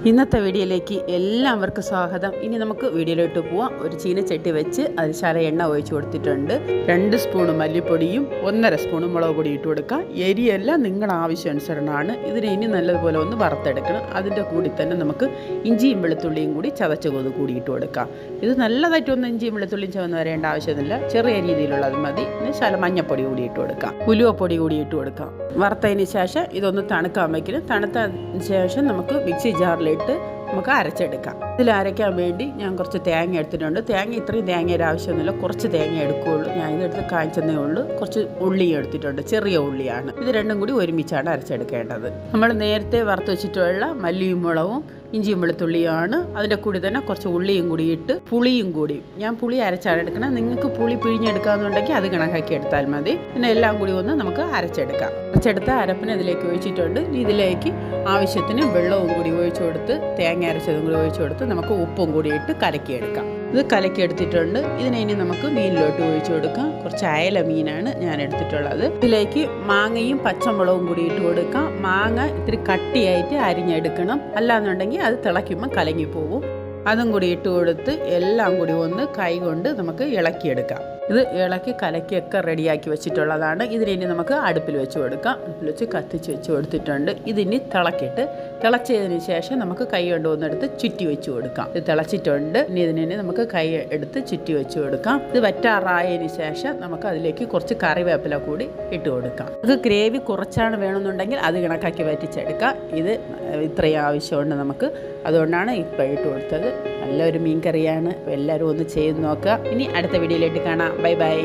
ഇന്നത്തെ വീഡിയോയിലേക്ക് എല്ലാവർക്കും സ്വാഗതം. ഇനി നമുക്ക് വീഡിയോയിലോട്ട് പോവാം. ഒരു ചീനച്ചട്ടി വെച്ച് അതിൽ ശാല എണ്ണ ഒഴിച്ച് കൊടുത്തിട്ടുണ്ട്. 2 സ്പൂൺ മല്ലിപ്പൊടിയും 1.5 സ്പൂൺ മുളക് പൊടി ഇട്ട് കൊടുക്കാം. എരിയെല്ലാം നിങ്ങളുടെ ആവശ്യാനുസരണമാണ്. ഇതിനെ ഇനി നല്ലതുപോലെ ഒന്ന് വറുത്തെടുക്കണം. അതിൻ്റെ കൂടി തന്നെ നമുക്ക് ഇഞ്ചിയും വെളുത്തുള്ളിയും കൂടി ചതച്ചത് കൂടി ഇട്ട് കൊടുക്കാം. ഇത് നല്ലതായിട്ടൊന്നും ഇഞ്ചിയും വെളുത്തുള്ളിയും ചവന്ന് വരേണ്ട ആവശ്യമില്ല. ചെറിയ രീതിയിലുള്ളത് മതി. ശാല മഞ്ഞപ്പൊടി കൂടി ഇട്ട് കൊടുക്കാം. ഉലുവപ്പൊടി കൂടി ഇട്ട് കൊടുക്കാം. വറുത്തതിന് ശേഷം ഇതൊന്ന് തണുക്കാൻ വയ്ക്കണം. തണുത്തതിന് ശേഷം നമുക്ക് മിക്സി ജാറിലിട്ട് നമുക്ക് അരച്ചെടുക്കാം. ഇതിൽ അരയ്ക്കാൻ വേണ്ടി ഞാൻ കുറച്ച് തേങ്ങ എടുത്തിട്ടുണ്ട്. ഇത്രയും തേങ്ങയുടെ ആവശ്യമൊന്നുമില്ല, കുറച്ച് തേങ്ങ എടുക്കുകയുള്ളൂ. ഞാൻ ഇതെടുത്ത് കായ്ച്ചതേ ഉള്ളൂ. കുറച്ച് ഉള്ളിയും എടുത്തിട്ടുണ്ട്, ചെറിയ ഉള്ളിയാണ്. ഇത് രണ്ടും കൂടി ഒരുമിച്ചാണ് അരച്ചെടുക്കേണ്ടത്. നമ്മൾ നേരത്തെ വറുത്ത് വെച്ചിട്ടുള്ള മല്ലിയും മുളകും ഇഞ്ചിയും വെളുത്തുള്ളിയാണ്. അതിൻ്റെ കൂടി തന്നെ കുറച്ച് ഉള്ളിയും കൂടി ഇട്ട് പുളിയും കൂടി, ഞാൻ പുളി അരച്ചാണ് എടുക്കണം. നിങ്ങൾക്ക് പുളി പിഴിഞ്ഞെടുക്കാമെന്നുണ്ടെങ്കിൽ അത് കണക്കാക്കി എടുത്താൽ മതി. പിന്നെ എല്ലാം കൂടി ഒന്ന് നമുക്ക് അരച്ചെടുക്കാം. അരച്ചെടുത്ത അരപ്പിന് ഇതിലേക്ക് ഒഴിച്ചിട്ടുണ്ട്. ഇതിലേക്ക് ആവശ്യത്തിന് വെള്ളവും കൂടി ഒഴിച്ചു കൊടുത്ത് തേങ്ങ അരച്ചതും കൂടി ഒഴിച്ചു കൊടുത്ത് നമുക്ക് ഉപ്പും കൂടി ഇട്ട് കലക്കിയെടുക്കാം. ഇത് കലക്കിയെടുത്തിട്ടുണ്ട്. ഇതിനെ ഇനി നമുക്ക് മീനിലോട്ട് ഒഴിച്ചു കൊടുക്കാം. കുറച്ച് അയല മീനാണ് ഞാൻ എടുത്തിട്ടുള്ളത്. ഇതിലേക്ക് മാങ്ങയും പച്ചമുളകും കൂടി ഇട്ട് കൊടുക്കാം. മാങ്ങ ഇത്തിരി കട്ടിയായിട്ട് അരിഞ്ഞെടുക്കണം, അല്ലാന്നുണ്ടെങ്കിൽ അത് തിളയ്ക്കുമ്പോൾ കലങ്ങി പോകും. അതും കൂടി ഇട്ട് കൊടുത്ത് എല്ലാം കൂടി ഒന്ന് കൈ കൊണ്ട് നമുക്ക് ഇളക്കിയെടുക്കാം. ഇത് ഇളക്കി കലക്കിയൊക്കെ റെഡിയാക്കി വെച്ചിട്ടുള്ളതാണ്. ഇതിനി നമുക്ക് അടുപ്പിൽ വെച്ച് കൊടുക്കാം. അടുപ്പിൽ വെച്ച് കത്തിച്ച് വെച്ച് കൊടുത്തിട്ടുണ്ട്. ഇതിനി തിളച്ചതിന് ശേഷം നമുക്ക് കൈ കൊണ്ട് ഒന്നെടുത്ത് ചുറ്റി വെച്ച് കൊടുക്കാം. ഇത് തിളച്ചിട്ടുണ്ട്. ഇനി ഇതിനെ നമുക്ക് കൈ എടുത്ത് ചുറ്റി വെച്ച് കൊടുക്കാം. ഇത് വറ്റാറായതിന് ശേഷം നമുക്ക് അതിലേക്ക് കുറച്ച് കറിവേപ്പില കൂടി ഇട്ട് കൊടുക്കാം. ഇത് ഗ്രേവി കുറച്ചാണ് വേണമെന്നുണ്ടെങ്കിൽ അത് കണക്കാക്കി വറ്റിച്ചെടുക്കാം. ഇത് ഇത്രയും ആവശ്യമുണ്ട് നമുക്ക്, അതുകൊണ്ടാണ് ഇപ്പോൾ ഇട്ട് കൊടുത്തത്. നല്ലൊരു മീൻ കറിയാണ്. എല്ലാവരും ഒന്ന് ചെയ്ത് നോക്കുക. ഇനി അടുത്ത വീഡിയോയിലേക്ക് കാണാം. Bye bye.